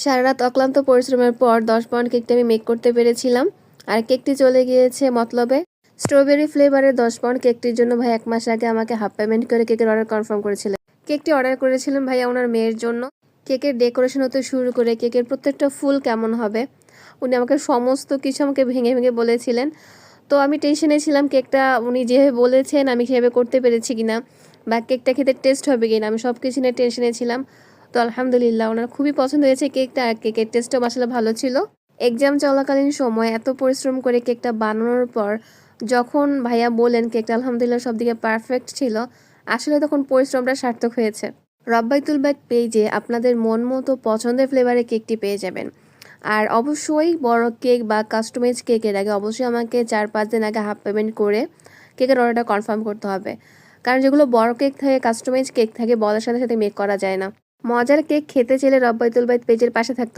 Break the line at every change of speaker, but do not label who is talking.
সারা রাত অক্লান্ত পরিশ্রমের পর 10 পাউন্ড কেকটা আমি মেক করতে পেরেছিলাম। আর কেকটি চলে গিয়েছে মতলবে। স্ট্রবেরি ফ্লেভারের 10 পাউন্ড কেকটির জন্য ভাই 1 মাস আগে আমাকে হাফ পেমেন্ট করে কেকের অর্ডার কনফার্ম করেছিলেন। কেকটি অর্ডার করেছিলেন ভাইয়া ওনার মেয়ের জন্য। কেকের ডেকোরেশন হতে শুরু করে কেকের প্রত্যেকটা ফুল কেমন হবে উনি আমাকে সমস্ত কিছু আমাকে ভেঙে ভেঙে বলেছিলেন। তো আমি টেনশনে ছিলাম কেকটা উনি যেভাবে বলেছেন আমি সেভাবে করতে পেরেছি কিনা বা কেকটা খেতে টেস্ট হবে কিনা, আমি সব কিছু নিয়ে টেনশনে ছিলাম। তো আলহামদুলিল্লাহ ওনার খুবই পছন্দ হয়েছে কেকটা, আর কেকের টেস্টও আসলে ভালো ছিল। এক্সাম চলাকালীন সময় এত পরিশ্রম করে কেকটা বানানোর পর যখন ভাইয়া বলেন কেকটা আলহামদুলিল্লাহ সব দিকে পারফেক্ট ছিল, আসলে তখন পরিশ্রমটা সার্থক হয়েছে। রব্বাইতুল বাইত পেজে আপনাদের মন মতো পছন্দের ফ্লেভারে কেকটি পেয়ে যাবেন। আর অবশ্যই বড় কেক বা কাস্টমাইজ কেকের আগে অবশ্যই আমাকে 4-5 দিন আগে হাফ পেমেন্ট করে কেকের অর্ডারটা কনফার্ম করতে হবে, কারণ যেগুলো বড় কেক থাকে কাস্টমাইজ কেক থাকে বলার সাথে সাথে মেক করা যায় না। মজার কেক খেতে চাইলে রব্বাইতুল বাইত পেজের পাশে থাকতে হবে।